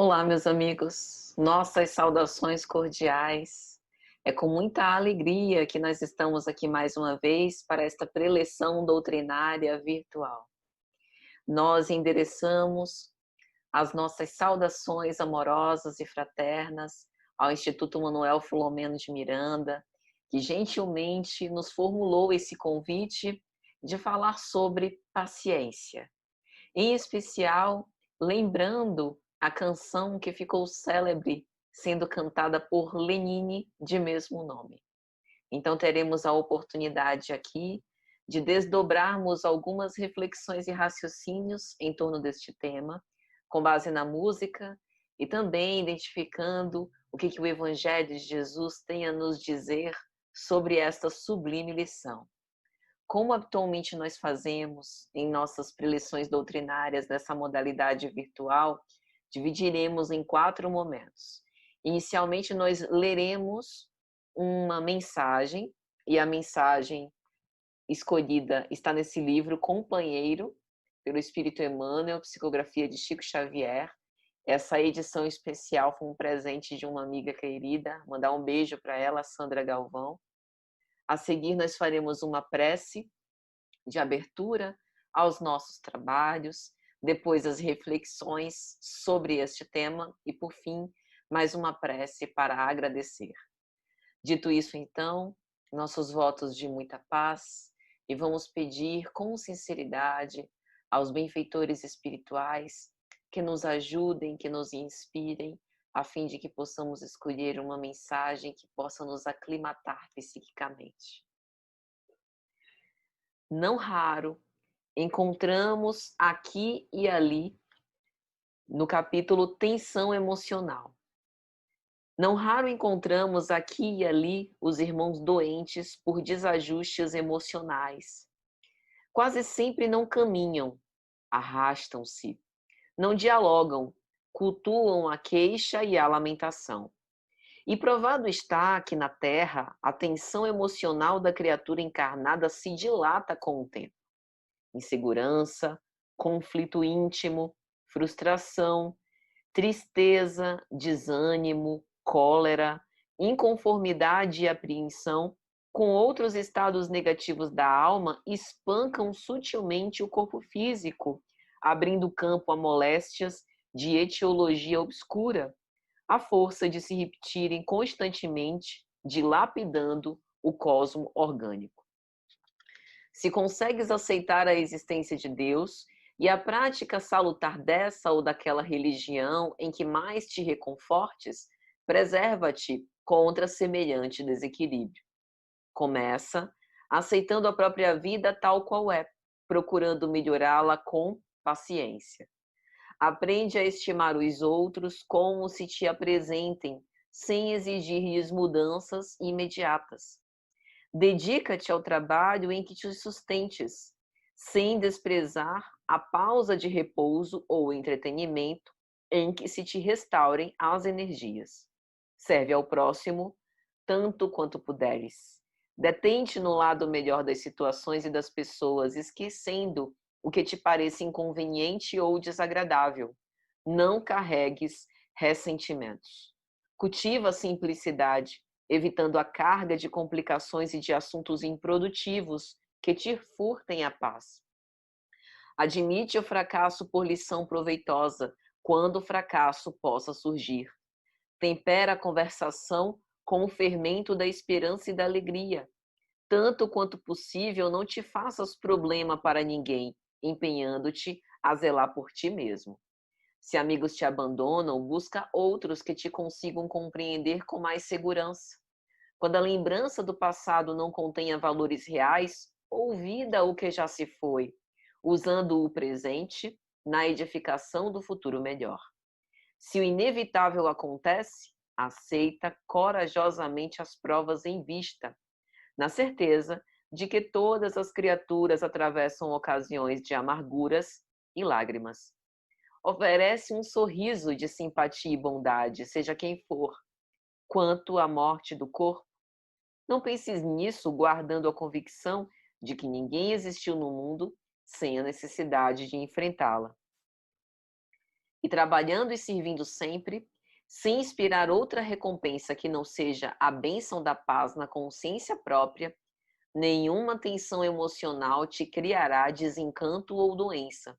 Olá, meus amigos, nossas saudações cordiais. É com muita alegria que nós estamos aqui mais uma vez para esta preleção doutrinária virtual. Nós endereçamos as nossas saudações amorosas e fraternas ao Instituto Manuel Filomeno de Miranda, que gentilmente nos formulou esse convite de falar sobre paciência. Em especial, lembrando a canção que ficou célebre sendo cantada por Lenine, de mesmo nome. Então teremos a oportunidade aqui de desdobrarmos algumas reflexões e raciocínios em torno deste tema, com base na música e também identificando o que o Evangelho de Jesus tem a nos dizer sobre esta sublime lição. Como atualmente nós fazemos em nossas preleções doutrinárias dessa modalidade virtual, dividiremos em 4 momentos. Inicialmente, nós leremos uma mensagem, e a mensagem escolhida está nesse livro Companheiro, pelo Espírito Emmanuel, psicografia de Chico Xavier. Essa edição especial foi um presente de uma amiga querida, mandar um beijo para ela, Sandra Galvão. A seguir, nós faremos uma prece de abertura aos nossos trabalhos, depois as reflexões sobre este tema e, por fim, mais uma prece para agradecer. Dito isso, então, nossos votos de muita paz e vamos pedir com sinceridade aos benfeitores espirituais que nos ajudem, que nos inspirem, a fim de que possamos escolher uma mensagem que possa nos aclimatar psiquicamente. Não raro, encontramos aqui e ali, no capítulo Tensão Emocional. Não raro encontramos aqui e ali os irmãos doentes por desajustes emocionais. Quase sempre não caminham, arrastam-se, não dialogam, cultuam a queixa e a lamentação. E provado está que na Terra a tensão emocional da criatura encarnada se dilata com o tempo. Insegurança, conflito íntimo, frustração, tristeza, desânimo, cólera, inconformidade e apreensão, com outros estados negativos da alma, espancam sutilmente o corpo físico, abrindo campo a moléstias de etiologia obscura, à força de se repetirem constantemente, dilapidando o cosmo orgânico. Se consegues aceitar a existência de Deus e a prática salutar dessa ou daquela religião em que mais te reconfortes, preserva-te contra semelhante desequilíbrio. Começa aceitando a própria vida tal qual é, procurando melhorá-la com paciência. Aprende a estimar os outros como se te apresentem, sem exigir-lhes mudanças imediatas. Dedica-te ao trabalho em que te sustentes, sem desprezar a pausa de repouso ou entretenimento em que se te restaurem as energias. Serve ao próximo tanto quanto puderes. Detente no lado melhor das situações e das pessoas, esquecendo o que te pareça inconveniente ou desagradável. Não carregues ressentimentos. Cultiva a simplicidade, evitando a carga de complicações e de assuntos improdutivos que te furtem a paz. Admite o fracasso por lição proveitosa, quando o fracasso possa surgir. Tempera a conversação com o fermento da esperança e da alegria. Tanto quanto possível, não te faças problema para ninguém, empenhando-te a zelar por ti mesmo. Se amigos te abandonam, busca outros que te consigam compreender com mais segurança. Quando a lembrança do passado não contenha valores reais, ouvida o que já se foi, usando o presente na edificação do futuro melhor. Se o inevitável acontece, aceita corajosamente as provas em vista, na certeza de que todas as criaturas atravessam ocasiões de amarguras e lágrimas. Oferece um sorriso de simpatia e bondade, seja quem for. Quanto à morte do corpo, não penses nisso guardando a convicção de que ninguém existiu no mundo sem a necessidade de enfrentá-la. e trabalhando e servindo sempre, sem esperar outra recompensa que não seja a bênção da paz na consciência própria, nenhuma tensão emocional te criará desencanto ou doença,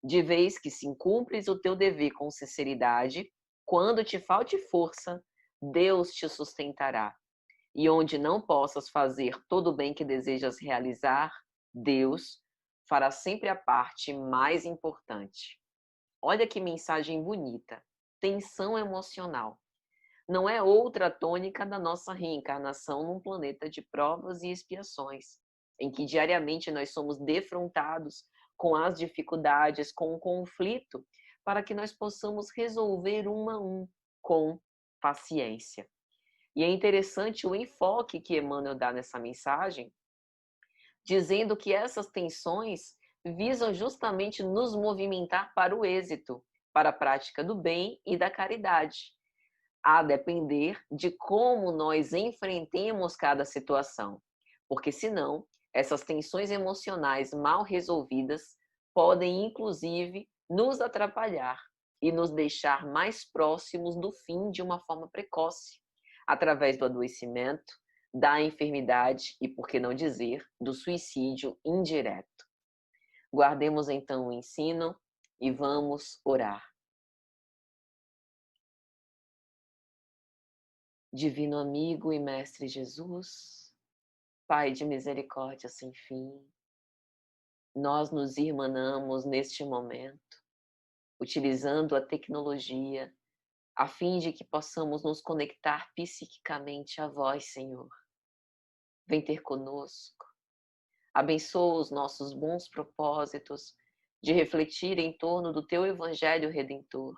de vez que se cumpres o teu dever com sinceridade, quando te falte força, Deus te sustentará. E onde não possas fazer todo o bem que desejas realizar, Deus fará sempre a parte mais importante. Olha que mensagem bonita. Tensão emocional. Não é outra tônica da nossa reencarnação num planeta de provas e expiações, em que diariamente nós somos defrontados com as dificuldades, com o conflito, para que nós possamos resolver um a um com paciência. E é interessante o enfoque que Emmanuel dá nessa mensagem, dizendo que essas tensões visam justamente nos movimentar para o êxito, para a prática do bem e da caridade, a depender de como nós enfrentemos cada situação, porque senão essas tensões emocionais mal resolvidas podem inclusive nos atrapalhar e nos deixar mais próximos do fim de uma forma precoce, através do adoecimento, da enfermidade e, por que não dizer, do suicídio indireto. Guardemos então o ensino e vamos orar. Divino amigo e mestre Jesus, Pai de misericórdia sem fim, nós nos irmanamos neste momento, utilizando a tecnologia, a fim de que possamos nos conectar psiquicamente a vós, Senhor. Vem ter conosco, abençoa os nossos bons propósitos de refletir em torno do Teu Evangelho Redentor.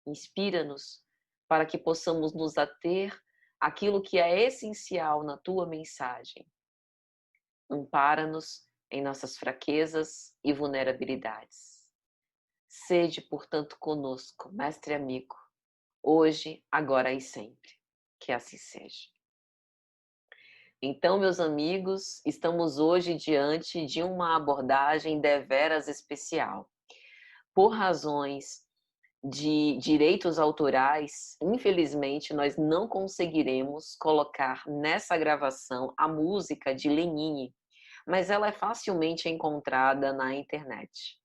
Inspira-nos para que possamos nos ater àquilo que é essencial na Tua mensagem. Ampara-nos em nossas fraquezas e vulnerabilidades. Sede, portanto, conosco, mestre amigo, hoje, agora e sempre. Que assim seja. Então, meus amigos, estamos hoje diante de uma abordagem deveras especial. Por razões de direitos autorais, infelizmente, nós não conseguiremos colocar nessa gravação a música de Lenine, mas ela é facilmente encontrada na internet.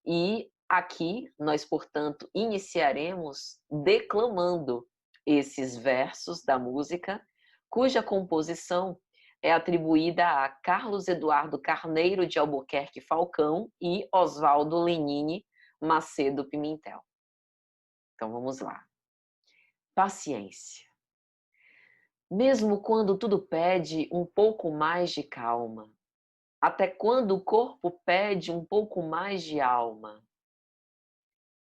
E aqui nós, portanto, iniciaremos declamando esses versos da música, cuja composição é atribuída a Carlos Eduardo Carneiro de Albuquerque Falcão e Oswaldo Lenine Macedo Pimentel. Então vamos lá. Paciência. Mesmo quando tudo pede um pouco mais de calma, até quando o corpo pede um pouco mais de alma,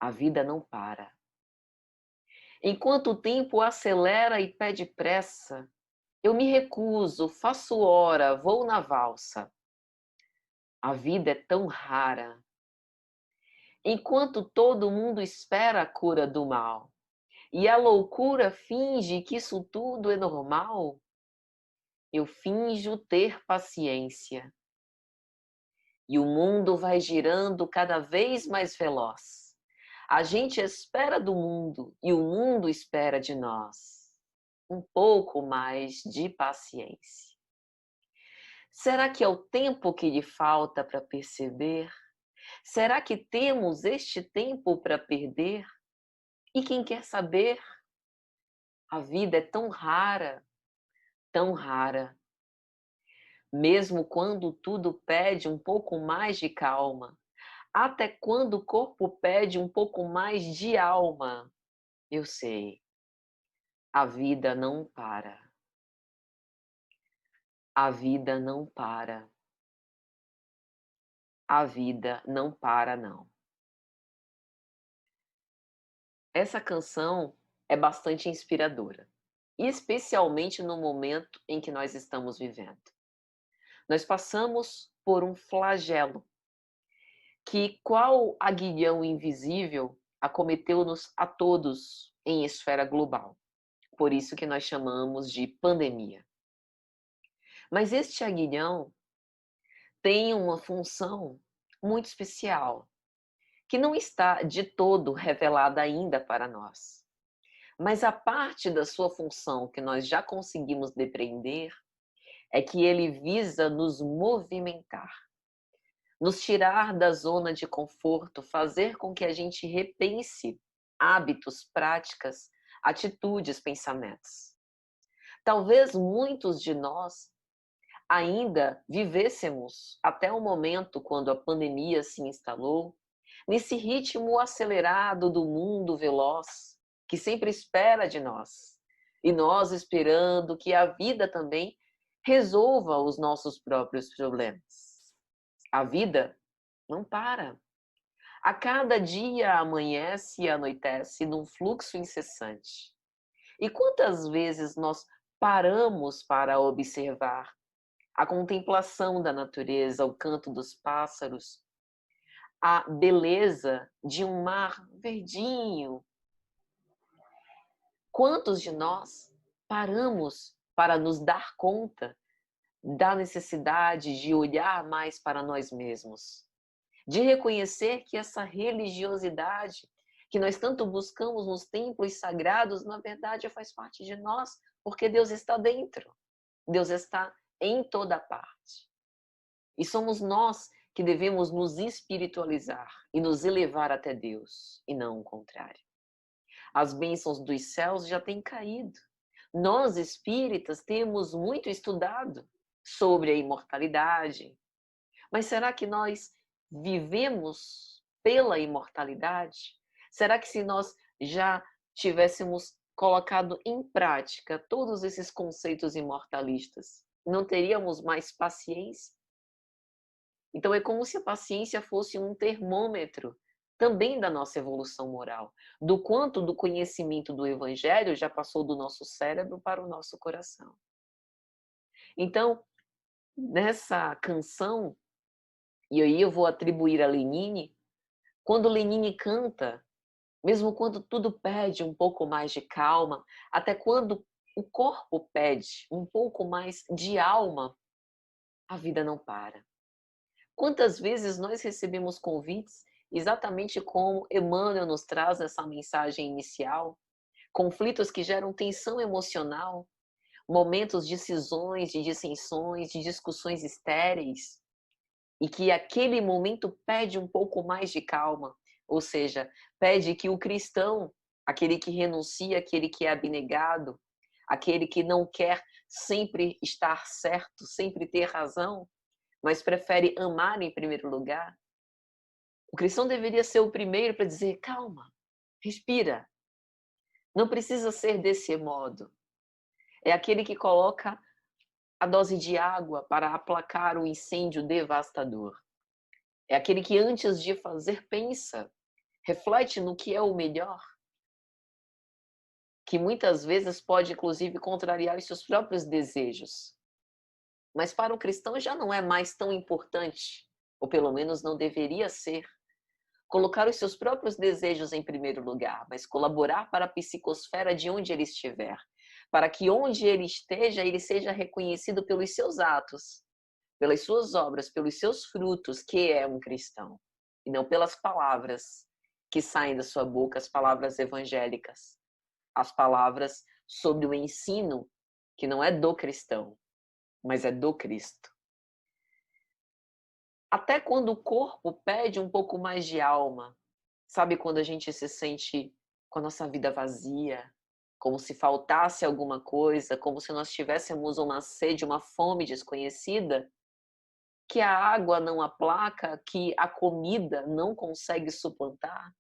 a vida não para. Enquanto o tempo acelera e pede pressa, eu me recuso, faço hora, vou na valsa. A vida é tão rara. Enquanto todo mundo espera a cura do mal, e a loucura finge que isso tudo é normal, eu finjo ter paciência. E o mundo vai girando cada vez mais veloz. A gente espera do mundo e o mundo espera de nós. Um pouco mais de paciência. Será que é o tempo que lhe falta para perceber? Será que temos este tempo para perder? E quem quer saber? A vida é tão rara, tão rara. Mesmo quando tudo pede um pouco mais de calma, até quando o corpo pede um pouco mais de alma, eu sei, a vida não para. A vida não para. A vida não para, não. Essa canção é bastante inspiradora, especialmente no momento em que nós estamos vivendo. Nós passamos por um flagelo que, qual aguilhão invisível, acometeu-nos a todos em esfera global. Por isso que nós chamamos de pandemia. Mas este aguilhão tem uma função muito especial, que não está de todo revelada ainda para nós. Mas a parte da sua função que nós já conseguimos depreender é que ele visa nos movimentar, nos tirar da zona de conforto, fazer com que a gente repense hábitos, práticas, atitudes, pensamentos. Talvez muitos de nós ainda vivêssemos até o momento quando a pandemia se instalou, nesse ritmo acelerado do mundo veloz, que sempre espera de nós, e nós esperando que a vida também resolva os nossos próprios problemas. A vida não para. A cada dia amanhece e anoitece num fluxo incessante. E quantas vezes nós paramos para observar a contemplação da natureza, o canto dos pássaros, a beleza de um mar verdinho? Quantos de nós paramos para nos dar conta da necessidade de olhar mais para nós mesmos? De reconhecer que essa religiosidade que nós tanto buscamos nos templos sagrados, na verdade faz parte de nós, porque Deus está dentro. Deus está em toda parte. E somos nós que devemos nos espiritualizar e nos elevar até Deus, e não o contrário. As bênçãos dos céus já têm caído. Nós, espíritas, temos muito estudado sobre a imortalidade. Mas será que nós vivemos pela imortalidade? Será que se nós já tivéssemos colocado em prática todos esses conceitos imortalistas, não teríamos mais paciência? Então é como se a paciência fosse um termômetro também da nossa evolução moral, do quanto do conhecimento do Evangelho já passou do nosso cérebro para o nosso coração. Então, nessa canção, e aí eu vou atribuir a Lenine, quando Lenine canta, mesmo quando tudo pede um pouco mais de calma, até quando o corpo pede um pouco mais de alma, a vida não para. Quantas vezes nós recebemos convites, exatamente como Emmanuel nos traz nessa mensagem inicial, conflitos que geram tensão emocional, momentos de cisões, de dissensões, de discussões estéreis, e que aquele momento pede um pouco mais de calma, ou seja, pede que o cristão, aquele que renuncia, aquele que é abnegado, aquele que não quer sempre estar certo, sempre ter razão, mas prefere amar em primeiro lugar, o cristão deveria ser o primeiro para dizer: calma, respira, não precisa ser desse modo. É aquele que coloca a dose de água para aplacar o incêndio devastador. É aquele que antes de fazer pensa, reflete no que é o melhor, que muitas vezes pode inclusive contrariar os seus próprios desejos. Mas para o cristão já não é mais tão importante, ou pelo menos não deveria ser, colocar os seus próprios desejos em primeiro lugar, mas colaborar para a psicosfera de onde ele estiver, para que onde ele esteja, ele seja reconhecido pelos seus atos, pelas suas obras, pelos seus frutos, que é um cristão, e não pelas palavras que saem da sua boca, as palavras evangélicas, as palavras sobre o ensino que não é do cristão, mas é do Cristo. Até quando o corpo pede um pouco mais de alma, sabe quando a gente se sente com a nossa vida vazia, como se faltasse alguma coisa, como se nós tivéssemos uma sede, uma fome desconhecida, que a água não aplaca, que a comida não consegue suplantar?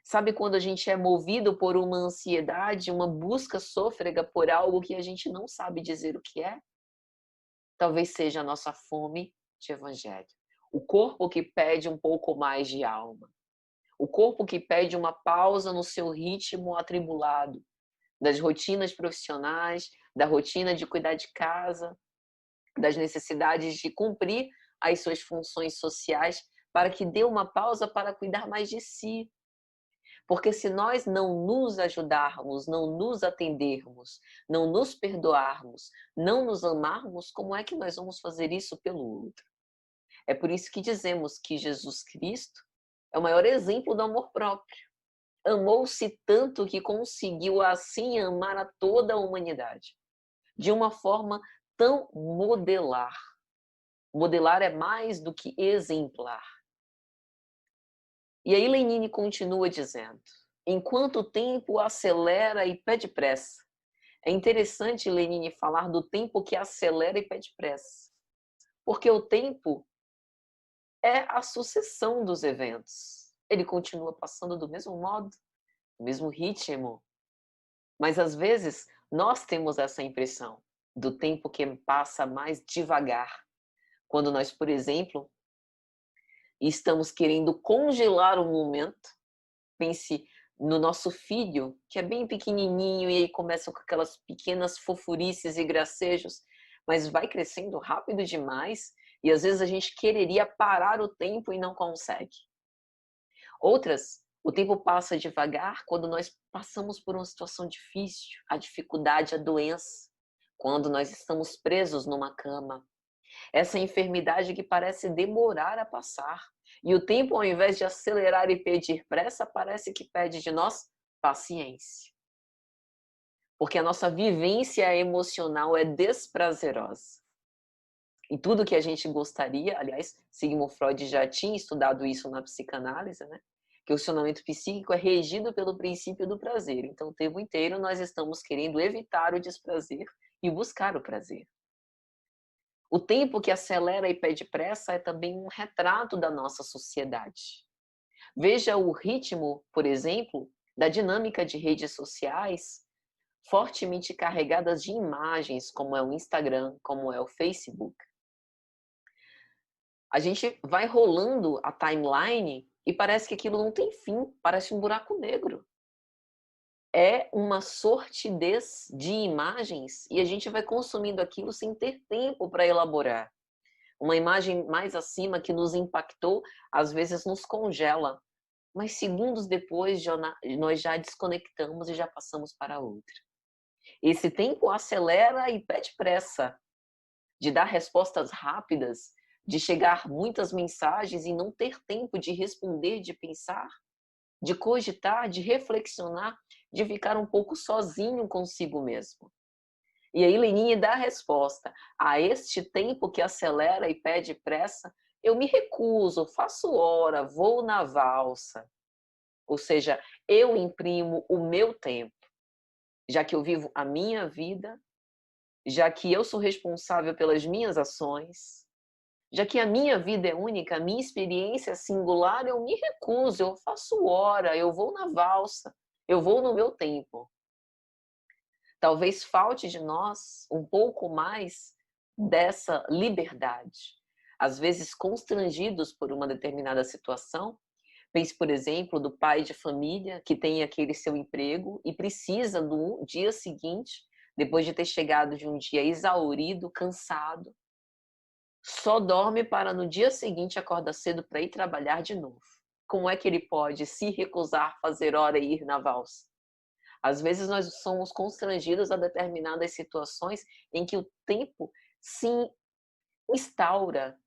Sabe quando a gente é movido por uma ansiedade, uma busca sôfrega por algo que a gente não sabe dizer o que é? Talvez seja a nossa fome de evangelho. O corpo que pede um pouco mais de alma. O corpo que pede uma pausa no seu ritmo atribulado, das rotinas profissionais, da rotina de cuidar de casa, das necessidades de cumprir as suas funções sociais, para que dê uma pausa para cuidar mais de si. Porque se nós não nos ajudarmos, não nos atendermos, não nos perdoarmos, não nos amarmos, como é que nós vamos fazer isso pelo outro? É por isso que dizemos que Jesus Cristo É o maior exemplo do amor próprio. Amou-se tanto que conseguiu assim amar a toda a humanidade, de uma forma tão modelar. Modelar é mais do que exemplar. E aí Lenine continua dizendo: enquanto o tempo acelera e pede pressa. É interessante Lenine falar do tempo que acelera e pede pressa, porque o tempo é a sucessão dos eventos. Ele continua passando do mesmo modo, do mesmo ritmo, mas às vezes nós temos essa impressão do tempo que passa mais devagar. Quando nós, por exemplo, estamos querendo congelar um momento, pense no nosso filho, que é bem pequenininho, e aí começa com aquelas pequenas fofurices e gracejos, mas vai crescendo rápido demais, e às vezes a gente quereria parar o tempo e não consegue. Outras, o tempo passa devagar quando nós passamos por uma situação difícil, a dificuldade, a doença, quando nós estamos presos numa cama. Essa enfermidade que parece demorar a passar. E o tempo, ao invés de acelerar e pedir pressa, parece que pede de nós paciência. Porque a nossa vivência emocional é desprazerosa. E tudo que a gente gostaria, aliás, Sigmund Freud já tinha estudado isso na psicanálise, né? Que o funcionamento psíquico é regido pelo princípio do prazer. Então, o tempo inteiro nós estamos querendo evitar o desprazer e buscar o prazer. O tempo que acelera e pede pressa é também um retrato da nossa sociedade. Veja o ritmo, por exemplo, da dinâmica de redes sociais fortemente carregadas de imagens, como é o Instagram, como é o Facebook. A gente vai rolando a timeline e parece que aquilo não tem fim, parece um buraco negro. É uma sortidez de imagens e a gente vai consumindo aquilo sem ter tempo para elaborar. Uma imagem mais acima que nos impactou, às vezes nos congela, mas segundos depois nós já desconectamos e já passamos para outra. Esse tempo acelera e pede pressa de dar respostas rápidas, de chegar muitas mensagens e não ter tempo de responder, de pensar, de cogitar, de reflexionar, de ficar um pouco sozinho consigo mesmo. E aí Lenine dá a resposta: a este tempo que acelera e pede pressa, eu me recuso, faço hora, vou na valsa. Ou seja, eu imprimo o meu tempo, já que eu vivo a minha vida, já que eu sou responsável pelas minhas ações, já que a minha vida é única, a minha experiência é singular, eu me recuso, eu faço hora, eu vou na valsa, eu vou no meu tempo. Talvez falte de nós um pouco mais dessa liberdade. Às vezes constrangidos por uma determinada situação. Pense, por exemplo, do pai de família que tem aquele seu emprego e precisa no dia seguinte, depois de ter chegado de um dia exaurido, cansado, só dorme para no dia seguinte acordar cedo para ir trabalhar de novo. Como é que ele pode se recusar a fazer hora e ir na valsa? Às vezes nós somos constrangidos a determinadas situações em que o tempo se instaura,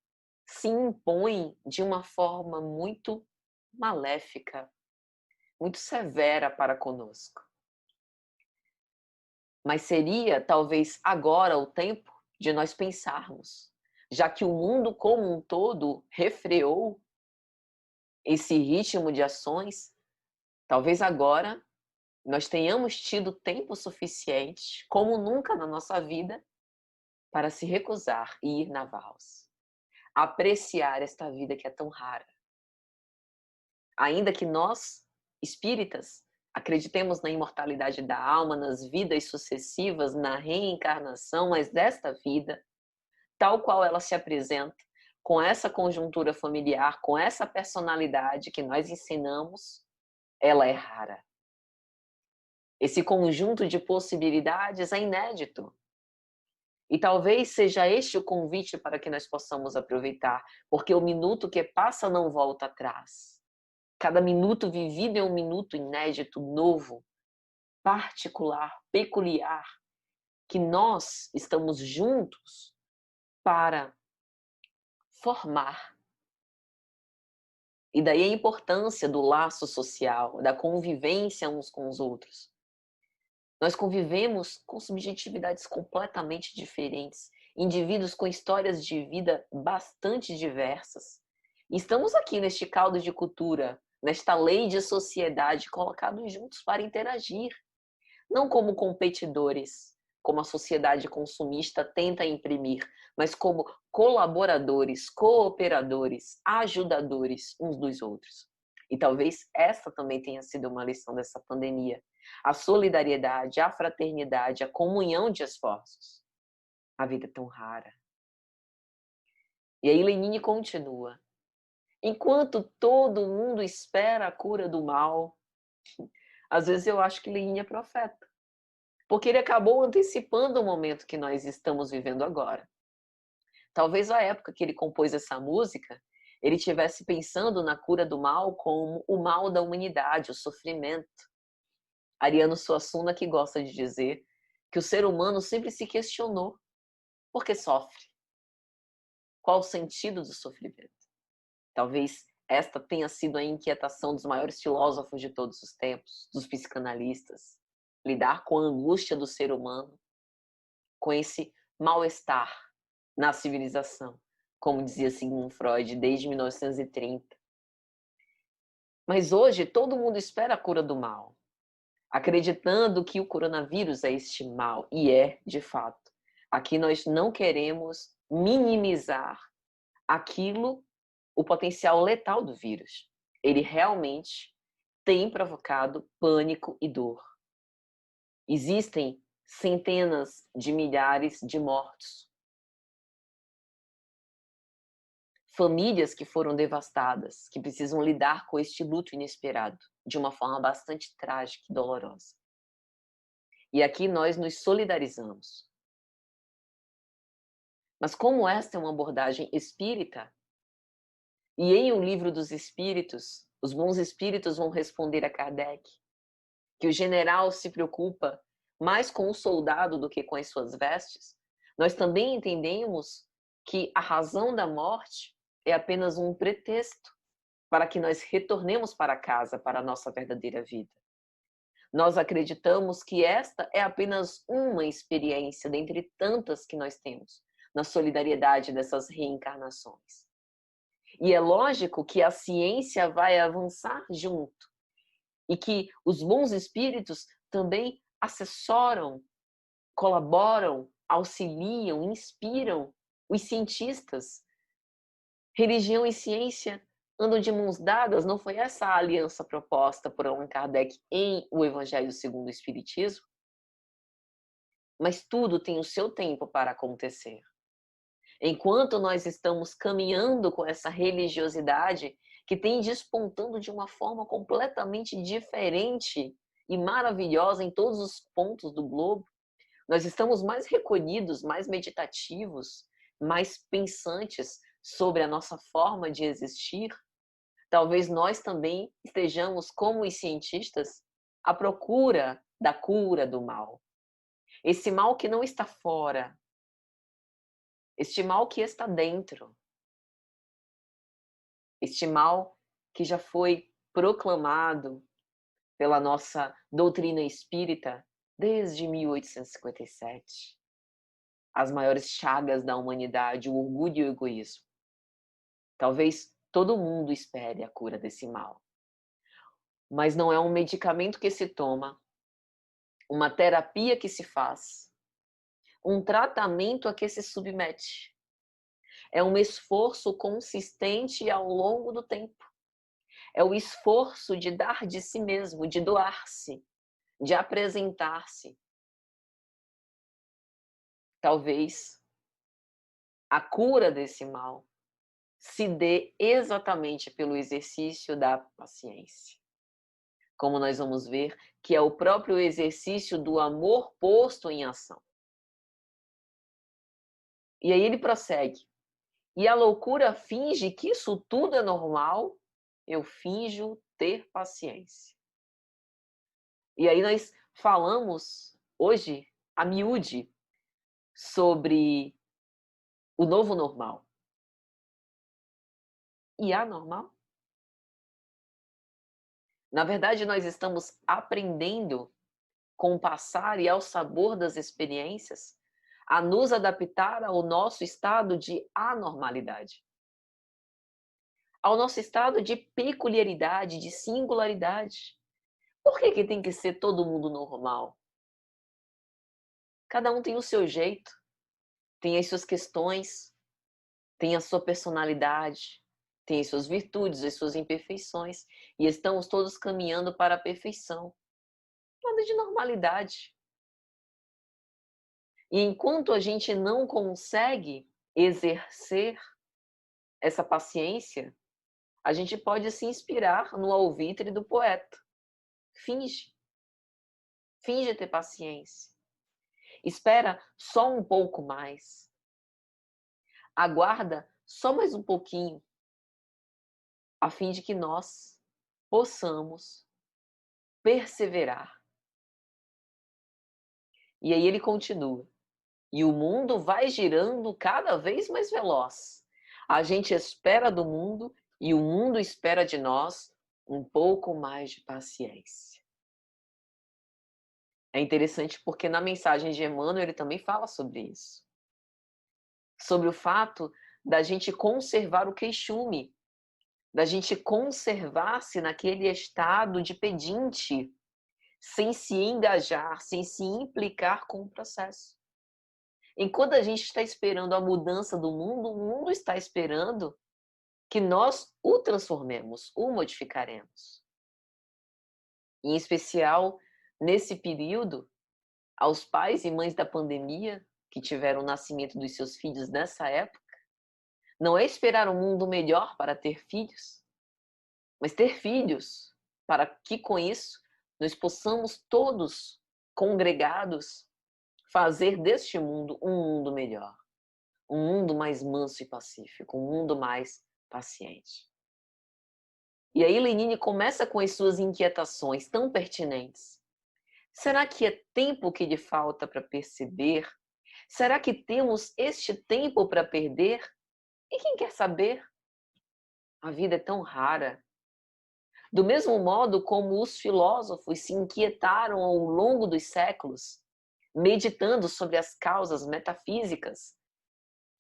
se impõe de uma forma muito maléfica, muito severa para conosco. Mas seria talvez agora o tempo de nós pensarmos, já que o mundo como um todo refreou esse ritmo de ações, talvez agora nós tenhamos tido tempo suficiente, como nunca na nossa vida, para se recusar e ir na valsa. Apreciar esta vida que é tão rara. Ainda que nós, espíritas, acreditemos na imortalidade da alma, nas vidas sucessivas, na reencarnação, mas desta vida, tal qual ela se apresenta, com essa conjuntura familiar, com essa personalidade que nós ensinamos, ela é rara. Esse conjunto de possibilidades é inédito. E talvez seja este o convite para que nós possamos aproveitar, porque o minuto que passa não volta atrás. Cada minuto vivido é um minuto inédito, novo, particular, peculiar, que nós estamos juntos para formar E daí a importância do laço social, da convivência uns com os outros. Nós convivemos com subjetividades completamente diferentes, indivíduos com histórias de vida bastante diversas. E estamos aqui neste caldo de cultura, nesta lei de sociedade, colocados juntos para interagir, não como competidores, como a sociedade consumista tenta imprimir, mas como colaboradores, cooperadores, ajudadores uns dos outros. E talvez essa também tenha sido uma lição dessa pandemia. A solidariedade, a fraternidade, a comunhão de esforços. A vida é tão rara. E aí Lenine continua. Enquanto todo mundo espera a cura do mal, às vezes eu acho que Lenine é profeta. Porque ele acabou antecipando o momento que nós estamos vivendo agora. Talvez a época que ele compôs essa música, ele estivesse pensando na cura do mal como o mal da humanidade, o sofrimento. Ariano Suassuna que gosta de dizer que o ser humano sempre se questionou por que sofre? Qual o sentido do sofrimento? Talvez esta tenha sido a inquietação dos maiores filósofos de todos os tempos, dos psicanalistas. Lidar com a angústia do ser humano, com esse mal-estar na civilização, como dizia Sigmund Freud desde 1930. Mas hoje todo mundo espera a cura do mal, acreditando que o coronavírus é este mal, e é, de fato. Aqui nós não queremos minimizar aquilo, o potencial letal do vírus. Ele realmente tem provocado pânico e dor. Existem centenas de milhares de mortos. Famílias que foram devastadas, que precisam lidar com este luto inesperado, de uma forma bastante trágica e dolorosa. E aqui nós nos solidarizamos. Mas como esta é uma abordagem espírita, e em O Livro dos Espíritos, os bons espíritos vão responder a Kardec que o general se preocupa mais com o soldado do que com as suas vestes, nós também entendemos que a razão da morte é apenas um pretexto para que nós retornemos para casa, para a nossa verdadeira vida. Nós acreditamos que esta é apenas uma experiência dentre tantas que nós temos na solidariedade dessas reencarnações. E é lógico que a ciência vai avançar junto e que os bons espíritos também assessoram, colaboram, auxiliam, inspiram os cientistas. Religião e ciência andam de mãos dadas, não foi essa a aliança proposta por Allan Kardec em O Evangelho segundo o Espiritismo? Mas tudo tem o seu tempo para acontecer. Enquanto nós estamos caminhando com essa religiosidade que tem despontando de uma forma completamente diferente e maravilhosa em todos os pontos do globo, nós estamos mais recolhidos, mais meditativos, mais pensantes sobre a nossa forma de existir. Talvez nós também estejamos, como os cientistas, à procura da cura do mal. Esse mal que não está fora, este mal que está dentro, este mal que já foi proclamado pela nossa doutrina espírita desde 1857. As maiores chagas da humanidade, o orgulho e o egoísmo. Talvez todo mundo espere a cura desse mal. Mas não é um medicamento que se toma, uma terapia que se faz, um tratamento a que se submete. É um esforço consistente ao longo do tempo. É o esforço de dar de si mesmo, de doar-se, de apresentar-se. Talvez a cura desse mal se dê exatamente pelo exercício da paciência. Como nós vamos ver, que é o próprio exercício do amor posto em ação. E aí ele prossegue. E a loucura finge que isso tudo é normal, eu finjo ter paciência. E aí nós falamos hoje, a miúde, sobre o novo normal. E há normal? Na verdade, nós estamos aprendendo com o passar e ao sabor das experiências a nos adaptar ao nosso estado de anormalidade, ao nosso estado de peculiaridade, de singularidade. Por que que tem que ser todo mundo normal? Cada um tem o seu jeito, tem as suas questões, tem a sua personalidade, tem as suas virtudes, as suas imperfeições, e estamos todos caminhando para a perfeição. Nada de normalidade. E enquanto a gente não consegue exercer essa paciência, a gente pode se inspirar no alvitre do poeta. Finge, finge ter paciência. Espera só um pouco mais. Aguarda só mais um pouquinho, a fim de que nós possamos perseverar. E aí ele continua. E o mundo vai girando cada vez mais veloz. A gente espera do mundo e o mundo espera de nós um pouco mais de paciência. É interessante porque na mensagem de Emmanuel ele também fala sobre isso. Sobre o fato da gente conservar o queixume, da gente conservar-se naquele estado de pedinte, sem se engajar, sem se implicar com o processo. Enquanto a gente está esperando a mudança do mundo, o mundo está esperando que nós o transformemos, o modificaremos. Em especial, nesse período, aos pais e mães da pandemia, que tiveram o nascimento dos seus filhos nessa época, não é esperar um mundo melhor para ter filhos, mas ter filhos para que com isso nós possamos todos, congregados, fazer deste mundo um mundo melhor. Um mundo mais manso e pacífico, um mundo mais paciente. E aí Lenine começa com as suas inquietações tão pertinentes. Será que é tempo que lhe falta para perceber? Será que temos este tempo para perder? E quem quer saber? A vida é tão rara. Do mesmo modo como os filósofos se inquietaram ao longo dos séculos, meditando sobre as causas metafísicas,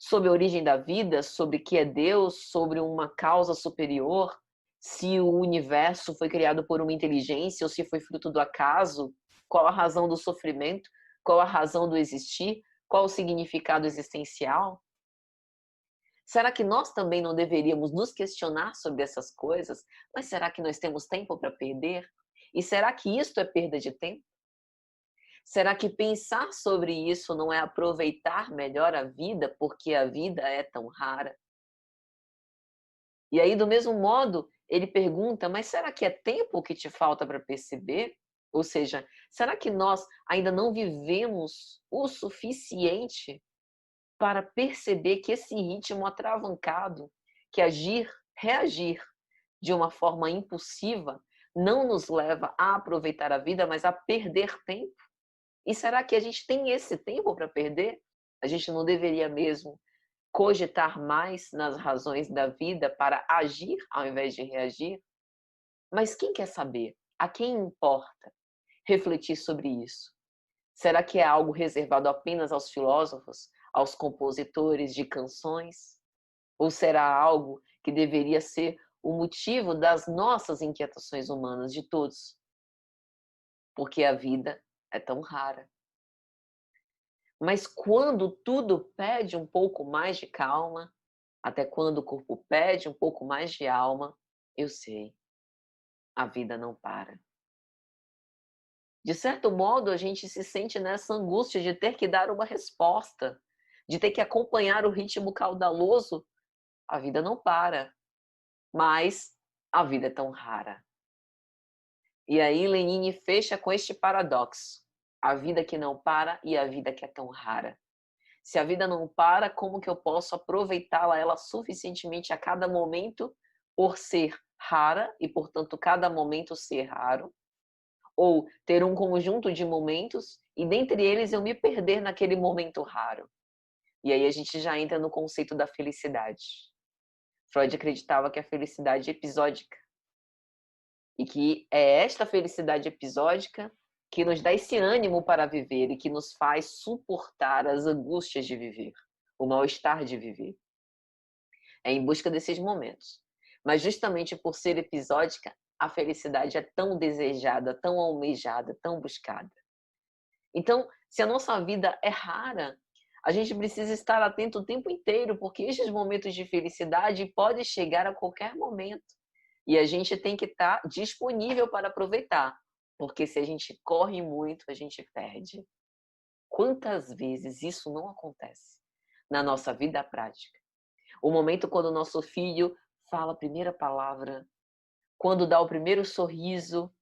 sobre a origem da vida, sobre o que é Deus, sobre uma causa superior, se o universo foi criado por uma inteligência ou se foi fruto do acaso, qual a razão do sofrimento, qual a razão do existir, qual o significado existencial. Será que nós também não deveríamos nos questionar sobre essas coisas? Mas será que nós temos tempo para perder? E será que isto é perda de tempo? Será que pensar sobre isso não é aproveitar melhor a vida, porque a vida é tão rara? E aí, do mesmo modo, ele pergunta, mas será que é tempo que te falta para perceber? Ou seja, será que nós ainda não vivemos o suficiente para perceber que esse ritmo atravancado, que reagir de uma forma impulsiva, não nos leva a aproveitar a vida, mas a perder tempo? E será que a gente tem esse tempo para perder? A gente não deveria mesmo cogitar mais nas razões da vida para agir ao invés de reagir? Mas quem quer saber? A quem importa refletir sobre isso? Será que é algo reservado apenas aos filósofos, aos compositores de canções? Ou será algo que deveria ser o motivo das nossas inquietações humanas, de todos? Porque a vida é tão rara. Mas quando tudo pede um pouco mais de calma, até quando o corpo pede um pouco mais de alma, eu sei, a vida não para. De certo modo, a gente se sente nessa angústia de ter que dar uma resposta, de ter que acompanhar o ritmo caudaloso. A vida não para, mas a vida é tão rara. E aí Lenine fecha com este paradoxo: a vida que não para e a vida que é tão rara. Se a vida não para, como que eu posso aproveitá-la ela suficientemente a cada momento por ser rara e, portanto, cada momento ser raro? Ou ter um conjunto de momentos e, dentre eles, eu me perder naquele momento raro? E aí a gente já entra no conceito da felicidade. Freud acreditava que a felicidade é episódica. E que é esta felicidade episódica que nos dá esse ânimo para viver e que nos faz suportar as angústias de viver, o mal-estar de viver. É em busca desses momentos. Mas justamente por ser episódica, a felicidade é tão desejada, tão almejada, tão buscada. Então, se a nossa vida é rara, a gente precisa estar atento o tempo inteiro, porque esses momentos de felicidade podem chegar a qualquer momento. E a gente tem que estar disponível para aproveitar, porque se a gente corre muito, a gente perde. Quantas vezes isso não acontece na nossa vida prática? O momento quando o nosso filho fala a primeira palavra, quando dá o primeiro sorriso,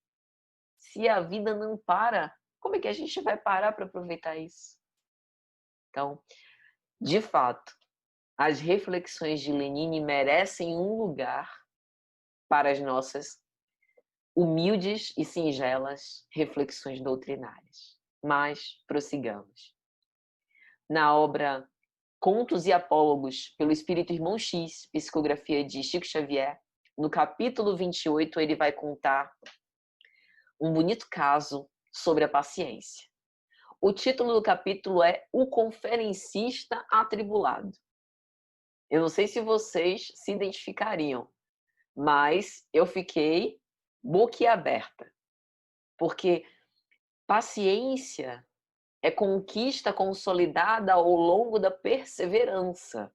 se a vida não para, como é que a gente vai parar para aproveitar isso? Então, de fato, as reflexões de Lenine merecem um lugar para as nossas humildes e singelas reflexões doutrinárias. Mas prossigamos. Na obra Contos e Apólogos, pelo Espírito Irmão X, psicografia de Chico Xavier, no capítulo 28, ele vai contar um bonito caso sobre a paciência. O título do capítulo é O Conferencista Atribulado. Eu não sei se vocês se identificariam, mas eu fiquei boquiaberta, porque paciência é conquista consolidada ao longo da perseverança.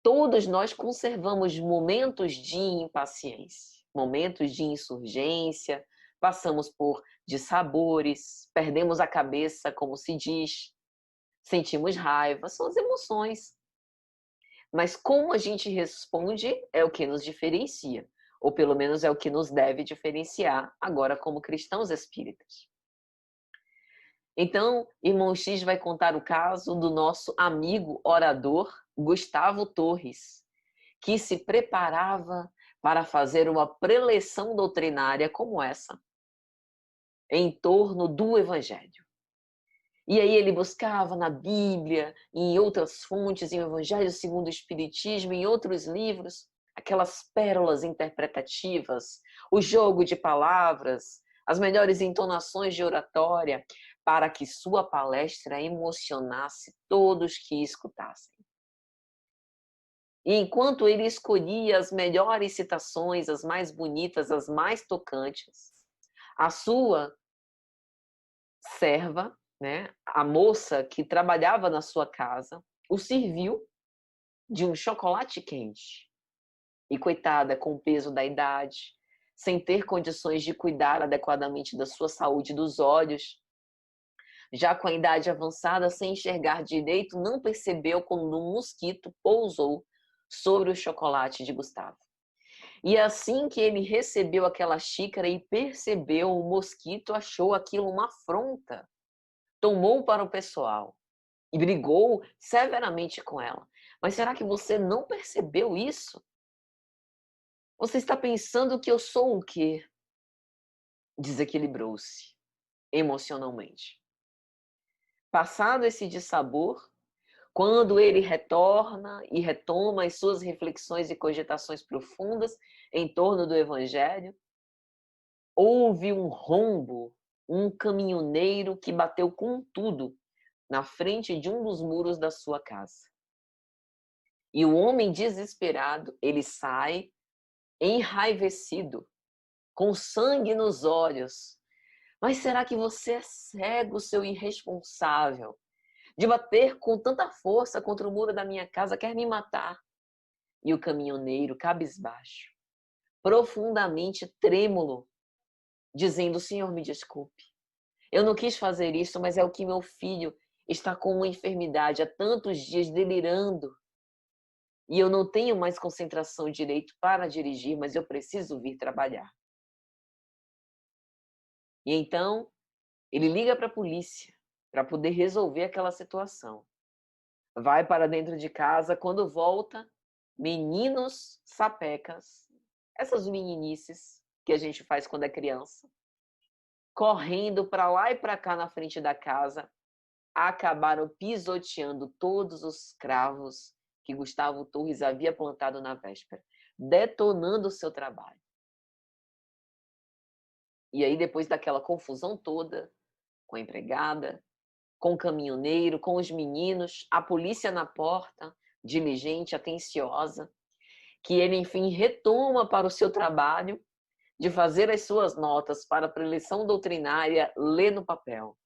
Todos nós conservamos momentos de impaciência, momentos de insurgência, passamos por dissabores, perdemos a cabeça, como se diz, sentimos raiva, são as emoções. Mas como a gente responde é o que nos diferencia, ou pelo menos é o que nos deve diferenciar agora como cristãos espíritas. Então, Irmão X vai contar o caso do nosso amigo orador Gustavo Torres, que se preparava para fazer uma preleção doutrinária como essa, em torno do Evangelho. E aí ele buscava na Bíblia, em outras fontes, em Evangelho segundo o Espiritismo, em outros livros, aquelas pérolas interpretativas, o jogo de palavras, as melhores entonações de oratória, para que sua palestra emocionasse todos que escutassem. E enquanto ele escolhia as melhores citações, as mais bonitas, as mais tocantes, a sua serva, né, a moça que trabalhava na sua casa, o serviu de um chocolate quente. E coitada, com o peso da idade, sem ter condições de cuidar adequadamente da sua saúde dos olhos, já com a idade avançada, sem enxergar direito, não percebeu quando um mosquito pousou sobre o chocolate de Gustavo. E assim que ele recebeu aquela xícara e percebeu o mosquito, achou aquilo uma afronta. Tomou para o pessoal e brigou severamente com ela. Mas será que você não percebeu isso? Você está pensando que eu sou o quê? Desequilibrou-se emocionalmente. Passado esse dissabor, quando ele retorna e retoma as suas reflexões e cogitações profundas em torno do Evangelho, houve um rombo, um caminhoneiro que bateu com tudo na frente de um dos muros da sua casa. E o homem desesperado, ele sai enraivecido, com sangue nos olhos. Mas será que você é cego, seu irresponsável, de bater com tanta força contra o muro da minha casa, quer me matar? E o caminhoneiro, cabisbaixo, profundamente trêmulo, dizendo: Senhor, me desculpe. Eu não quis fazer isso, mas é o que meu filho está com uma enfermidade há tantos dias delirando. E eu não tenho mais concentração direito para dirigir, mas eu preciso vir trabalhar. E então, ele liga para a polícia para poder resolver aquela situação. Vai para dentro de casa, quando volta, meninos sapecas, essas meninices que a gente faz quando é criança, correndo para lá e para cá na frente da casa, acabaram pisoteando todos os cravos que Gustavo Torres havia plantado na véspera, detonando o seu trabalho. E aí, depois daquela confusão toda, com a empregada, com o caminhoneiro, com os meninos, a polícia na porta, diligente, atenciosa, que ele, enfim, retoma para o seu trabalho de fazer as suas notas para a preleção doutrinária, lê no papel.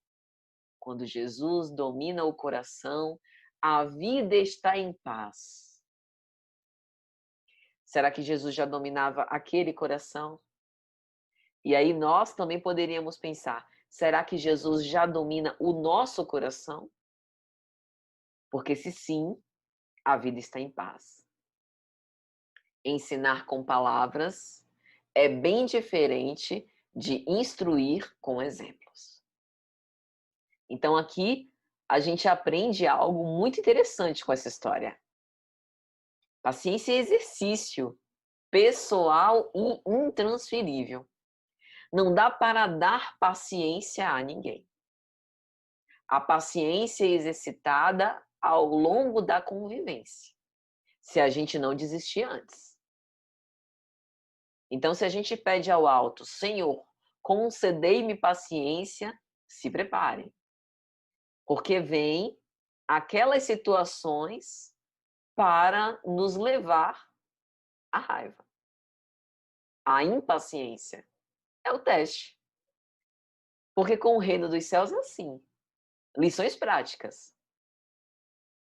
Quando Jesus domina o coração, a vida está em paz. Será que Jesus já dominava aquele coração? E aí nós também poderíamos pensar, será que Jesus já domina o nosso coração? Porque se sim, a vida está em paz. Ensinar com palavras é bem diferente de instruir com exemplos. Então aqui a gente aprende algo muito interessante com essa história. Paciência é exercício pessoal e intransferível. Não dá para dar paciência a ninguém. A paciência é exercitada ao longo da convivência, se a gente não desistir antes. Então, se a gente pede ao alto, Senhor, concedei-me paciência, se prepare. Porque vem aquelas situações para nos levar à raiva. A impaciência é o teste. Porque com o reino dos céus é assim. Lições práticas.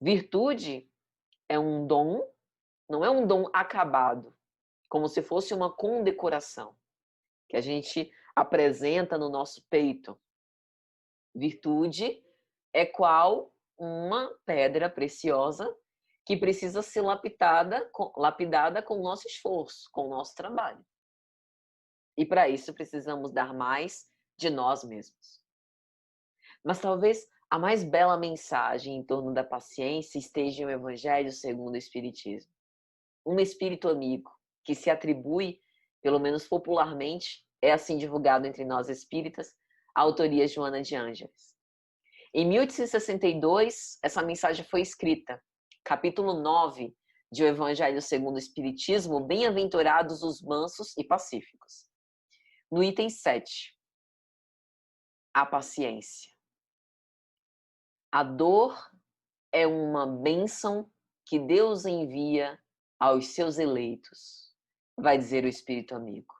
Virtude é um dom, não é um dom acabado, como se fosse uma condecoração que a gente apresenta no nosso peito. Virtude é qual uma pedra preciosa que precisa ser lapidada com o nosso esforço, com o nosso trabalho. E para isso precisamos dar mais de nós mesmos. Mas talvez a mais bela mensagem em torno da paciência esteja no Evangelho segundo o Espiritismo. Um espírito amigo que se atribui, pelo menos popularmente, é assim divulgado entre nós espíritas, a autoria de Joana de Ângeles. Em 1862, essa mensagem foi escrita, capítulo 9 de O Evangelho segundo o Espiritismo, Bem-aventurados os mansos e pacíficos. No item 7, a paciência. A dor é uma bênção que Deus envia aos seus eleitos, vai dizer o Espírito amigo.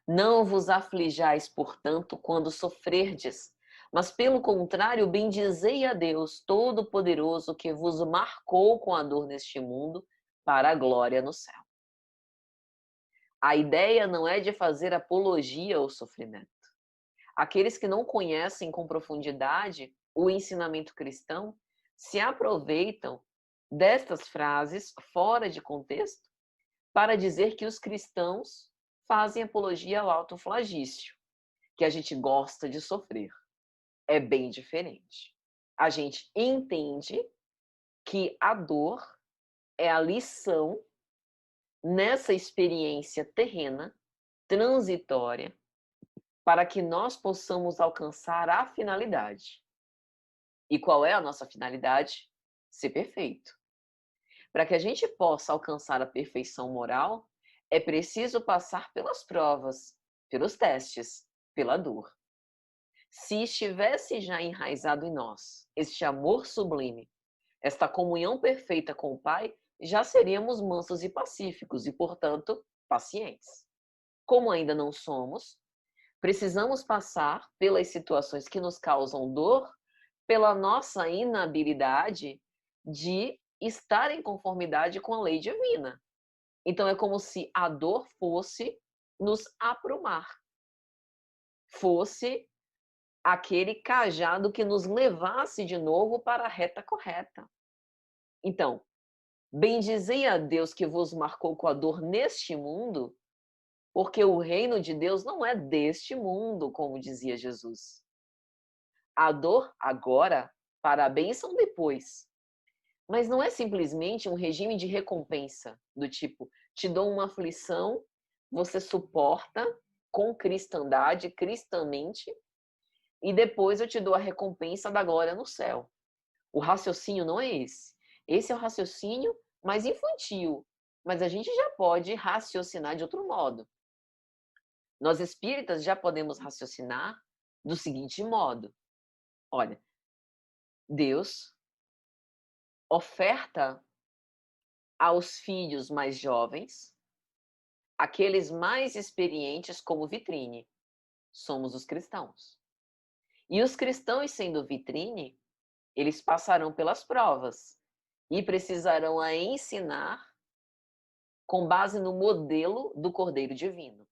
Não vos aflijais, portanto, quando sofrerdes, mas pelo contrário, bendizei a Deus Todo-Poderoso que vos marcou com a dor neste mundo para a glória no céu. A ideia não é de fazer apologia ao sofrimento. Aqueles que não conhecem com profundidade o ensinamento cristão se aproveitam destas frases fora de contexto para dizer que os cristãos fazem apologia ao autoflagício, que a gente gosta de sofrer. É bem diferente. A gente entende que a dor é a lição nessa experiência terrena, transitória, para que nós possamos alcançar a finalidade. E qual é a nossa finalidade? Ser perfeito. Para que a gente possa alcançar a perfeição moral, é preciso passar pelas provas, pelos testes, pela dor. Se estivesse já enraizado em nós este amor sublime, esta comunhão perfeita com o Pai, já seríamos mansos e pacíficos e, portanto, pacientes. Como ainda não somos, precisamos passar pelas situações que nos causam dor, pela nossa inabilidade de estar em conformidade com a lei divina. Então é como se a dor fosse nos aprumar, fosse aquele cajado que nos levasse de novo para a reta correta. Então, bendizei a Deus que vos marcou com a dor neste mundo, porque o reino de Deus não é deste mundo, como dizia Jesus. A dor agora, para a bênção depois. Mas não é simplesmente um regime de recompensa, do tipo, te dou uma aflição, você suporta com cristandade, cristamente, e depois eu te dou a recompensa da glória no céu. O raciocínio não é esse. Esse é o raciocínio mais infantil, mas a gente já pode raciocinar de outro modo. Nós espíritas já podemos raciocinar do seguinte modo: olha, Deus oferta aos filhos mais jovens aqueles mais experientes como vitrine. Somos os cristãos. E os cristãos, sendo vitrine, eles passarão pelas provas e precisarão a ensinar com base no modelo do Cordeiro Divino.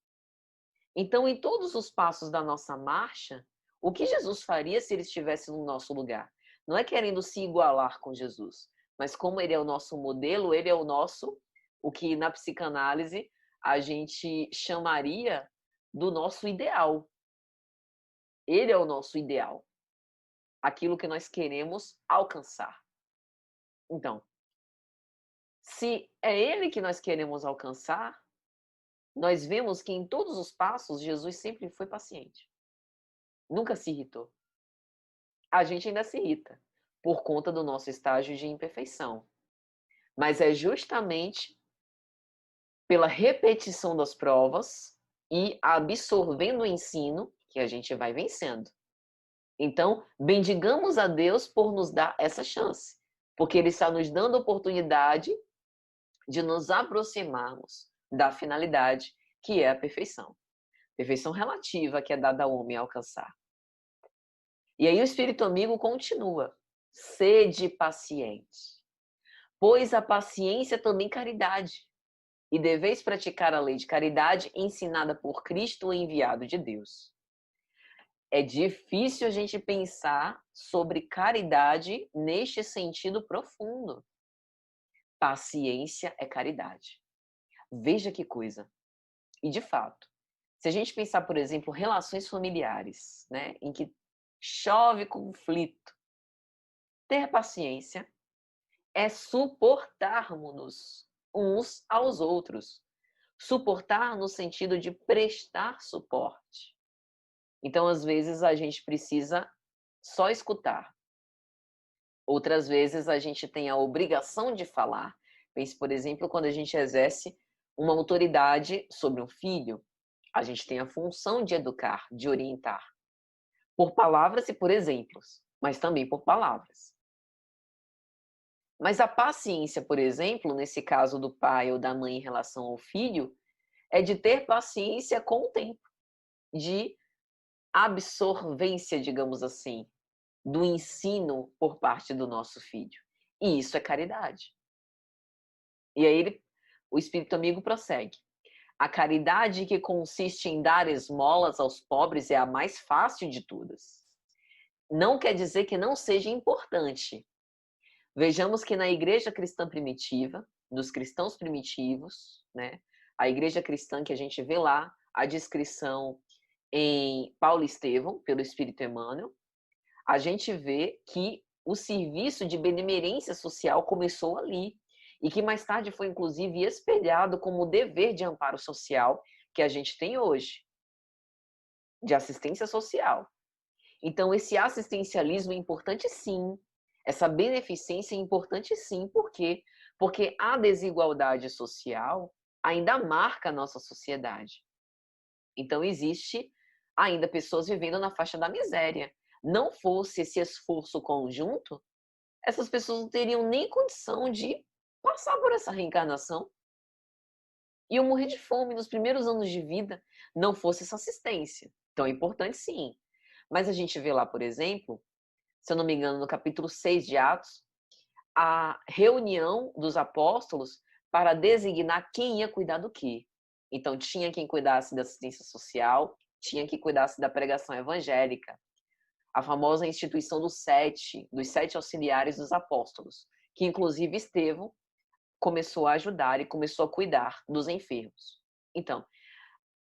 Então, em todos os passos da nossa marcha, o que Jesus faria se ele estivesse no nosso lugar? Não é querendo se igualar com Jesus, mas como ele é o nosso modelo, ele é o que na psicanálise a gente chamaria do nosso ideal. Ele é o nosso ideal, aquilo que nós queremos alcançar. Então, se é ele que nós queremos alcançar, nós vemos que em todos os passos Jesus sempre foi paciente. Nunca se irritou. A gente ainda se irrita por conta do nosso estágio de imperfeição. Mas é justamente pela repetição das provas e absorvendo o ensino que a gente vai vencendo. Então, bendigamos a Deus por nos dar essa chance, porque Ele está nos dando a oportunidade de nos aproximarmos da finalidade, que é a perfeição. Perfeição relativa que é dada ao homem alcançar. E aí o Espírito Amigo continua. Sede paciente, pois a paciência também caridade, e deveis praticar a lei de caridade ensinada por Cristo, o enviado de Deus. É difícil a gente pensar sobre caridade neste sentido profundo. Paciência é caridade. Veja que coisa. E de fato, se a gente pensar, por exemplo, relações familiares, né, em que chove conflito, ter paciência é suportarmos-nos uns aos outros. Suportar no sentido de prestar suporte. Então, às vezes, a gente precisa só escutar. Outras vezes, a gente tem a obrigação de falar. Pense, por exemplo, quando a gente exerce uma autoridade sobre um filho, a gente tem a função de educar, de orientar. Por palavras e por exemplos, mas também por palavras. Mas a paciência, por exemplo, nesse caso do pai ou da mãe em relação ao filho, é de ter paciência com o tempo, de absorvência, digamos assim, do ensino por parte do nosso filho. E isso é caridade. E aí o Espírito Amigo prossegue. A caridade que consiste em dar esmolas aos pobres é a mais fácil de todas. Não quer dizer que não seja importante. Vejamos que na igreja cristã primitiva, dos cristãos primitivos, né, a igreja cristã que a gente vê lá, a descrição em Paulo e Estevão, pelo Espírito Emmanuel, a gente vê que o serviço de benemerência social começou ali e que mais tarde foi, inclusive, espelhado como o dever de amparo social que a gente tem hoje, de assistência social. Então, esse assistencialismo é importante sim, essa beneficência é importante sim, por quê? Porque a desigualdade social ainda marca a nossa sociedade. Então, existe ainda pessoas vivendo na faixa da miséria. Não fosse esse esforço conjunto, essas pessoas não teriam nem condição de passar por essa reencarnação. Iam morrer de fome nos primeiros anos de vida, não fosse essa assistência. Então, é importante sim. Mas a gente vê lá, por exemplo, se eu não me engano, no capítulo 6 de Atos, a reunião dos apóstolos para designar quem ia cuidar do quê. Então, tinha quem cuidasse da assistência social, tinha quem cuidasse da pregação evangélica. A famosa instituição dos sete auxiliares dos apóstolos, que inclusive Estevão começou a ajudar e começou a cuidar dos enfermos. Então,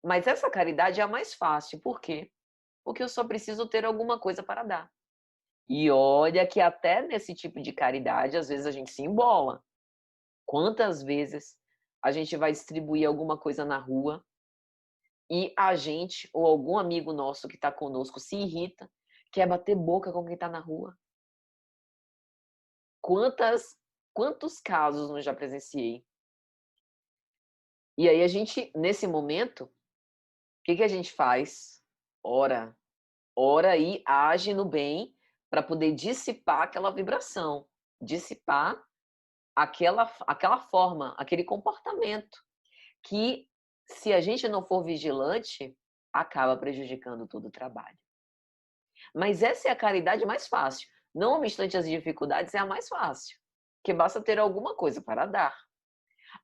mas essa caridade é a mais fácil, por quê? Porque eu só preciso ter alguma coisa para dar. E olha que até nesse tipo de caridade, às vezes a gente se embola. Quantas vezes a gente vai distribuir alguma coisa na rua e a gente ou algum amigo nosso que está conosco se irrita, quer bater boca com quem está na rua? Quantos casos eu já presenciei? E aí a gente, nesse momento, que a gente faz? Ora. Ora e age no bem para poder dissipar aquela vibração, dissipar aquela forma, aquele comportamento que, se a gente não for vigilante, acaba prejudicando todo o trabalho. Mas essa é a caridade mais fácil. Não obstante as dificuldades, é a mais fácil, que basta ter alguma coisa para dar.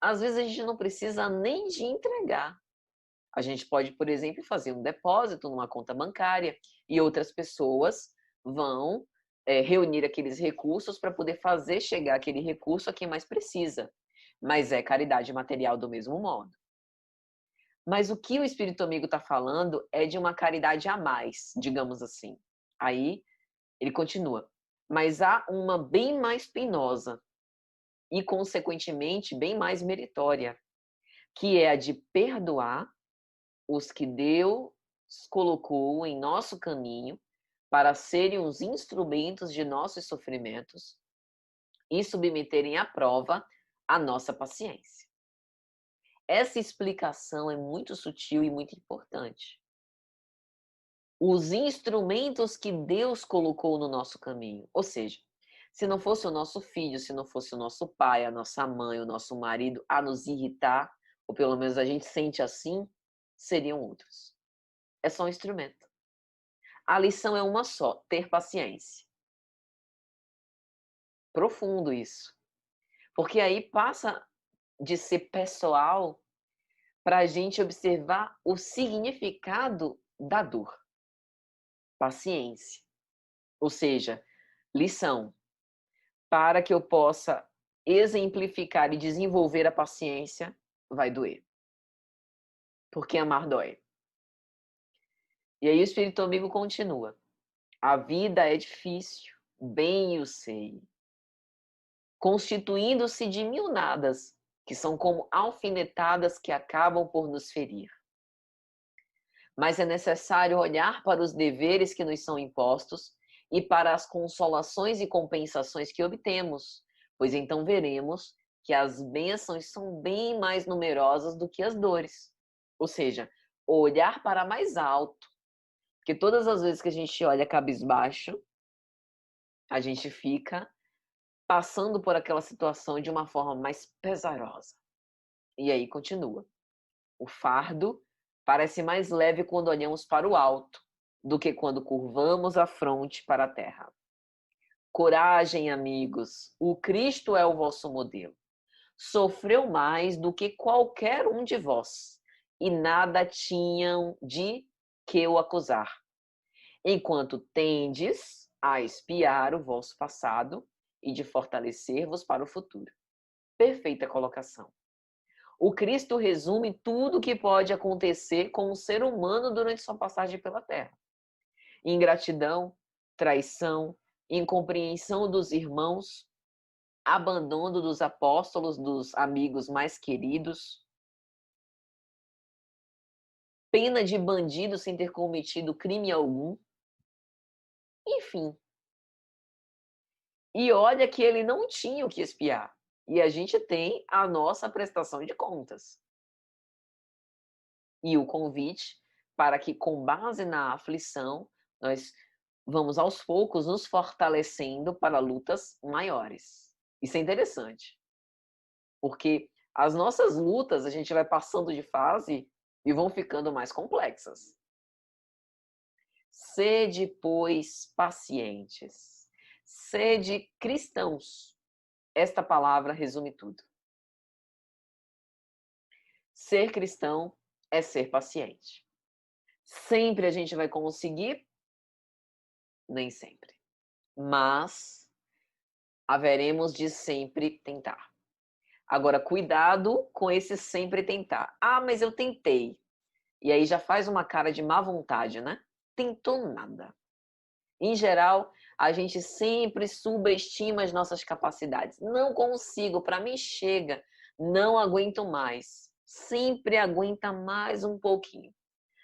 Às vezes a gente não precisa nem de entregar. A gente pode, por exemplo, fazer um depósito numa conta bancária e outras pessoas vão reunir aqueles recursos para poder fazer chegar aquele recurso a quem mais precisa. Mas é caridade material do mesmo modo. Mas o que o Espírito Amigo está falando é de uma caridade a mais, digamos assim. Aí ele continua. Mas há uma bem mais penosa e, consequentemente, bem mais meritória, que é a de perdoar os que Deus colocou em nosso caminho para serem os instrumentos de nossos sofrimentos e submeterem à prova a nossa paciência. Essa explicação é muito sutil e muito importante. Os instrumentos que Deus colocou no nosso caminho, ou seja, se não fosse o nosso filho, se não fosse o nosso pai, a nossa mãe, o nosso marido a nos irritar, ou pelo menos a gente sente assim, seriam outros. É só um instrumento. A lição é uma só: ter paciência. Profundo isso. Porque aí passa de ser pessoal para a gente observar o significado da dor. Paciência. Ou seja, lição. Para que eu possa exemplificar e desenvolver a paciência, vai doer. Porque amar dói. E aí o Espírito Amigo continua. A vida é difícil, bem eu sei, constituindo-se de mil nadas, que são como alfinetadas que acabam por nos ferir. Mas é necessário olhar para os deveres que nos são impostos e para as consolações e compensações que obtemos, pois então veremos que as bênçãos são bem mais numerosas do que as dores. Ou seja, olhar para mais alto, porque todas as vezes que a gente olha cabisbaixo, a gente fica passando por aquela situação de uma forma mais pesarosa. E aí continua. O fardo parece mais leve quando olhamos para o alto do que quando curvamos a fronte para a terra. Coragem, amigos, o Cristo é o vosso modelo. Sofreu mais do que qualquer um de vós, e nada tinham de que o acusar. Enquanto tendes a espiar o vosso passado e de fortalecer-vos para o futuro. Perfeita colocação. O Cristo resume tudo o que pode acontecer com o ser humano durante sua passagem pela Terra. Ingratidão, traição, incompreensão dos irmãos, abandono dos apóstolos, dos amigos mais queridos, pena de bandido sem ter cometido crime algum, enfim. E olha que ele não tinha o que espiar. E a gente tem a nossa prestação de contas. E o convite para que, com base na aflição, nós vamos aos poucos nos fortalecendo para lutas maiores. Isso é interessante, porque as nossas lutas a gente vai passando de fase e vão ficando mais complexas. Sede, pois, pacientes. Sede cristãos. Esta palavra resume tudo. Ser cristão é ser paciente. Sempre a gente vai conseguir? Nem sempre. Mas haveremos de sempre tentar. Agora, cuidado com esse sempre tentar. Ah, mas eu tentei. E aí já faz uma cara de má vontade, né? Tentou nada. Em geral, a gente sempre subestima as nossas capacidades. Não consigo, para mim chega, não aguento mais. Sempre aguenta mais um pouquinho.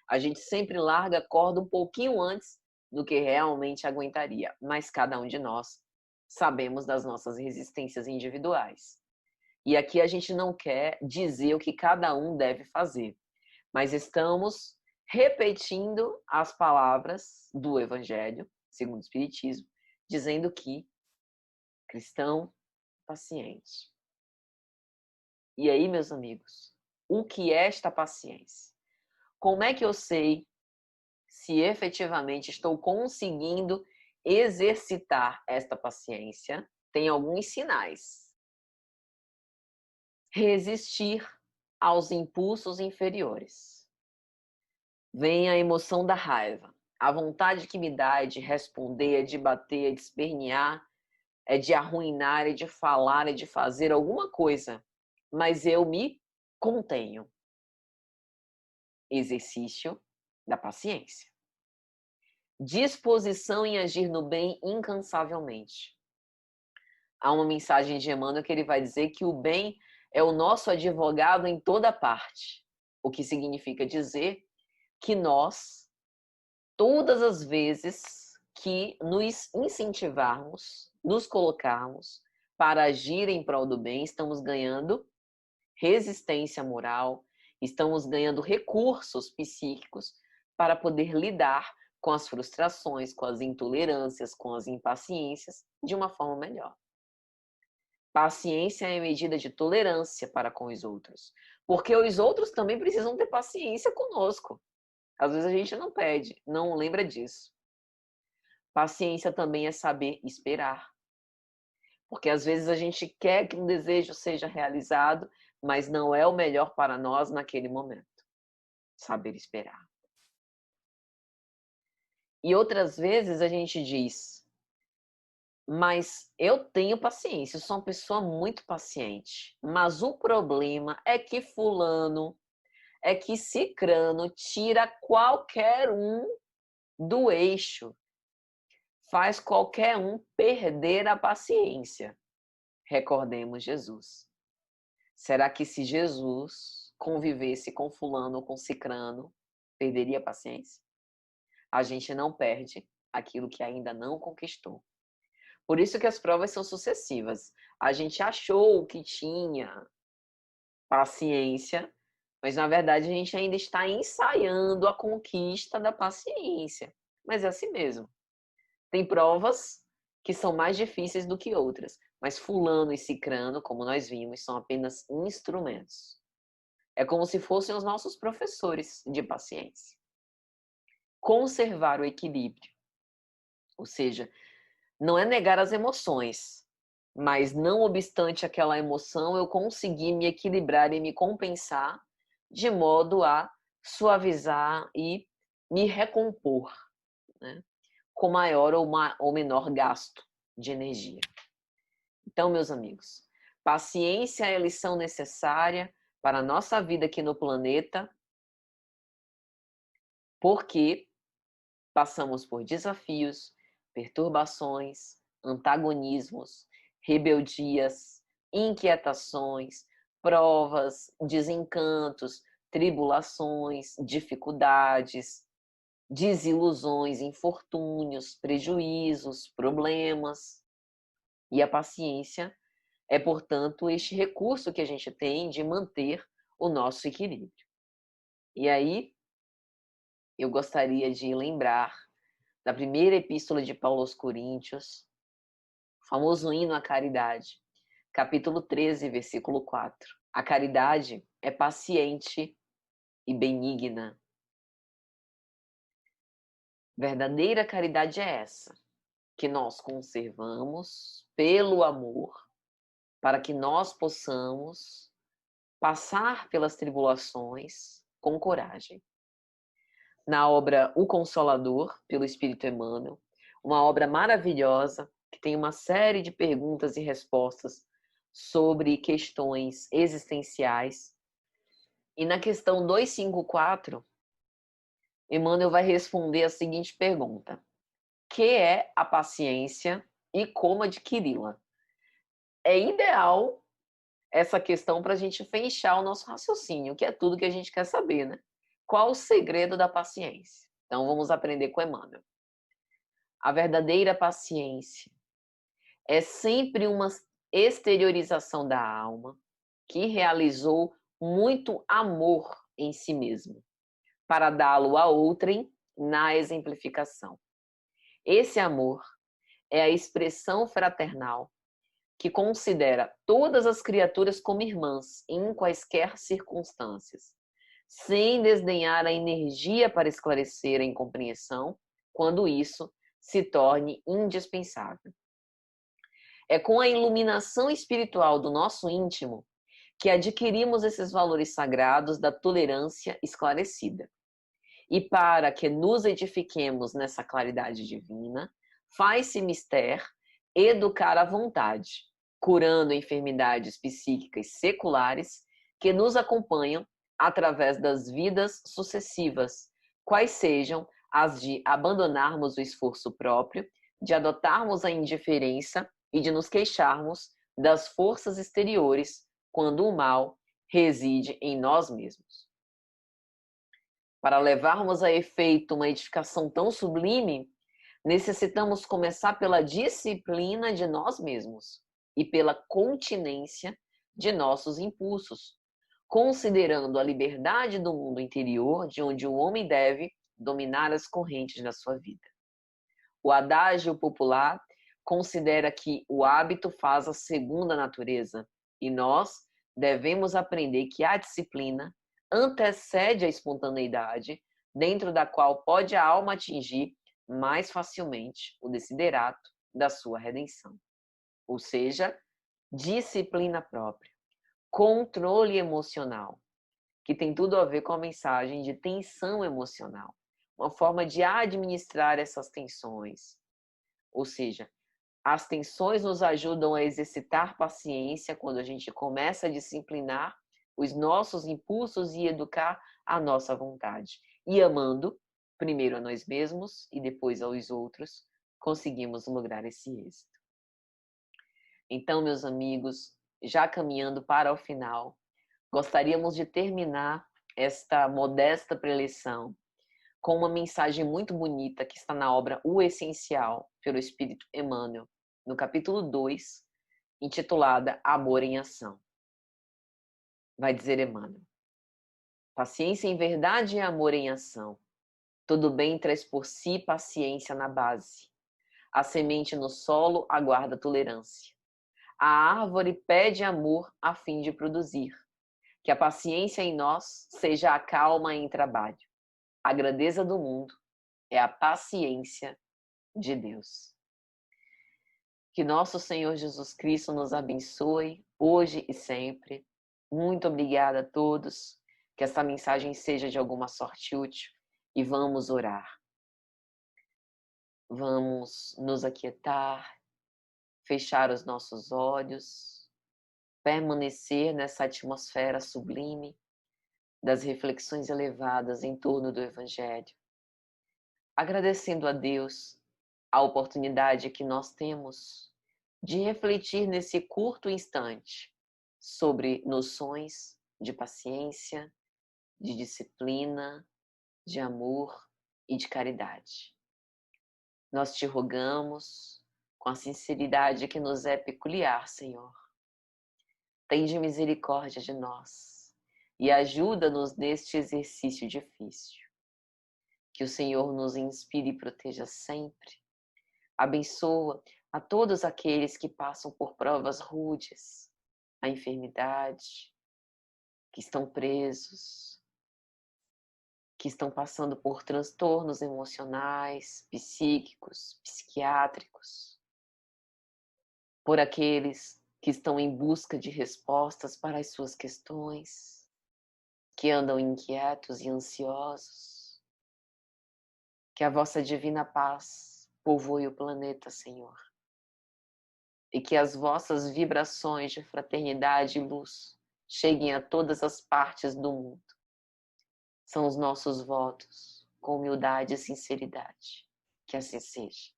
A gente sempre larga a corda um pouquinho antes do que realmente aguentaria. Mas cada um de nós sabemos das nossas resistências individuais. E aqui a gente não quer dizer o que cada um deve fazer, mas estamos repetindo as palavras do Evangelho, segundo o Espiritismo, dizendo que cristão paciente. E aí, meus amigos, o que é esta paciência? Como é que eu sei se efetivamente estou conseguindo exercitar esta paciência? Tem alguns sinais. Resistir aos impulsos inferiores. Vem a emoção da raiva. A vontade que me dá é de responder, é de bater, é de espernear, é de arruinar, é de falar, é de fazer alguma coisa. Mas eu me contenho. Exercício da paciência. Disposição em agir no bem incansavelmente. Há uma mensagem de Emmanuel que ele vai dizer que o bem é o nosso advogado em toda parte. O que significa dizer que nós, todas as vezes que nos incentivarmos, nos colocarmos para agir em prol do bem, estamos ganhando resistência moral, estamos ganhando recursos psíquicos para poder lidar com as frustrações, com as intolerâncias, com as impaciências de uma forma melhor. Paciência é medida de tolerância para com os outros, porque os outros também precisam ter paciência conosco. Às vezes a gente não pede, não lembra disso. Paciência também é saber esperar. Porque às vezes a gente quer que um desejo seja realizado, mas não é o melhor para nós naquele momento. Saber esperar. E outras vezes a gente diz, mas eu tenho paciência, eu sou uma pessoa muito paciente. Mas o problema é que fulano, é que cicrano tira qualquer um do eixo. Faz qualquer um perder a paciência. Recordemos Jesus. Será que se Jesus convivesse com fulano ou com cicrano, perderia a paciência? A gente não perde aquilo que ainda não conquistou. Por isso que as provas são sucessivas. A gente achou que tinha paciência, mas na verdade a gente ainda está ensaiando a conquista da paciência. Mas é assim mesmo. Tem provas que são mais difíceis do que outras, mas fulano e cicrano, como nós vimos, são apenas instrumentos. É como se fossem os nossos professores de paciência. Conservar o equilíbrio. Ou seja, não é negar as emoções, mas não obstante aquela emoção, eu conseguir me equilibrar e me compensar de modo a suavizar e me recompor, né? Com maior ou menor gasto de energia. Então, meus amigos, paciência é a lição necessária para a nossa vida aqui no planeta, porque passamos por desafios, perturbações, antagonismos, rebeldias, inquietações, provas, desencantos, tribulações, dificuldades, desilusões, infortúnios, prejuízos, problemas. E a paciência é, portanto, este recurso que a gente tem de manter o nosso equilíbrio. E aí, eu gostaria de lembrar da primeira epístola de Paulo aos Coríntios, o famoso hino à caridade, capítulo 13, versículo 4. A caridade é paciente e benigna. Verdadeira caridade é essa, que nós conservamos pelo amor, para que nós possamos passar pelas tribulações com coragem. Na obra O Consolador, pelo Espírito Emmanuel, uma obra maravilhosa, que tem uma série de perguntas e respostas sobre questões existenciais. E na questão 254, Emmanuel vai responder a seguinte pergunta: que é a paciência e como adquiri-la? É ideal essa questão para a gente fechar o nosso raciocínio, que é tudo que a gente quer saber, né? Qual o segredo da paciência? Então vamos aprender com Emmanuel. A verdadeira paciência é sempre uma exteriorização da alma que realizou muito amor em si mesmo, para dá-lo a outrem na exemplificação. Esse amor é a expressão fraternal que considera todas as criaturas como irmãs em quaisquer circunstâncias, sem desdenhar a energia para esclarecer a incompreensão, quando isso se torne indispensável. É com a iluminação espiritual do nosso íntimo que adquirimos esses valores sagrados da tolerância esclarecida. E para que nos edifiquemos nessa claridade divina, faz-se mister educar a vontade, curando enfermidades psíquicas seculares que nos acompanham através das vidas sucessivas, quais sejam as de abandonarmos o esforço próprio, de adotarmos a indiferença e de nos queixarmos das forças exteriores quando o mal reside em nós mesmos. Para levarmos a efeito uma edificação tão sublime, necessitamos começar pela disciplina de nós mesmos e pela continência de nossos impulsos, considerando a liberdade do mundo interior, de onde o homem deve dominar as correntes da sua vida. O adágio popular considera que o hábito faz a segunda natureza, e nós devemos aprender que a disciplina antecede a espontaneidade, dentro da qual pode a alma atingir mais facilmente o desiderato da sua redenção. Ou seja, disciplina própria, controle emocional, que tem tudo a ver com a mensagem de tensão emocional, uma forma de administrar essas tensões. Ou seja, as tensões nos ajudam a exercitar paciência quando a gente começa a disciplinar os nossos impulsos e educar a nossa vontade. E amando, primeiro a nós mesmos e depois aos outros, conseguimos lograr esse êxito. Então, meus amigos, já caminhando para o final, gostaríamos de terminar esta modesta preleção com uma mensagem muito bonita que está na obra O Essencial, pelo Espírito Emmanuel, no capítulo 2, intitulada Amor em Ação. Vai dizer Emmanuel: paciência em verdade e amor em ação. Todo bem traz por si paciência na base. A semente no solo aguarda tolerância. A árvore pede amor a fim de produzir. Que a paciência em nós seja a calma em trabalho. A grandeza do mundo é a paciência de Deus. Que nosso Senhor Jesus Cristo nos abençoe hoje e sempre. Muito obrigada a todos. Que esta mensagem seja de alguma sorte útil e vamos orar. Vamos nos aquietar, fechar os nossos olhos, permanecer nessa atmosfera sublime das reflexões elevadas em torno do Evangelho, agradecendo a Deus a oportunidade que nós temos de refletir nesse curto instante sobre noções de paciência, de disciplina, de amor e de caridade. Nós te rogamos, com a sinceridade que nos é peculiar, Senhor, tende misericórdia de nós e ajuda-nos neste exercício difícil. Que o Senhor nos inspire e proteja sempre. Abençoa a todos aqueles que passam por provas rudes, a enfermidade, que estão presos, que estão passando por transtornos emocionais, psíquicos, psiquiátricos, por aqueles que estão em busca de respostas para as suas questões, que andam inquietos e ansiosos. Que a vossa divina paz povoe o planeta, Senhor, e que as vossas vibrações de fraternidade e luz cheguem a todas as partes do mundo. São os nossos votos, com humildade e sinceridade. Que assim seja.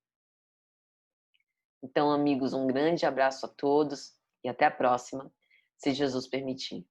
Então, amigos, um grande abraço a todos e até a próxima, se Jesus permitir.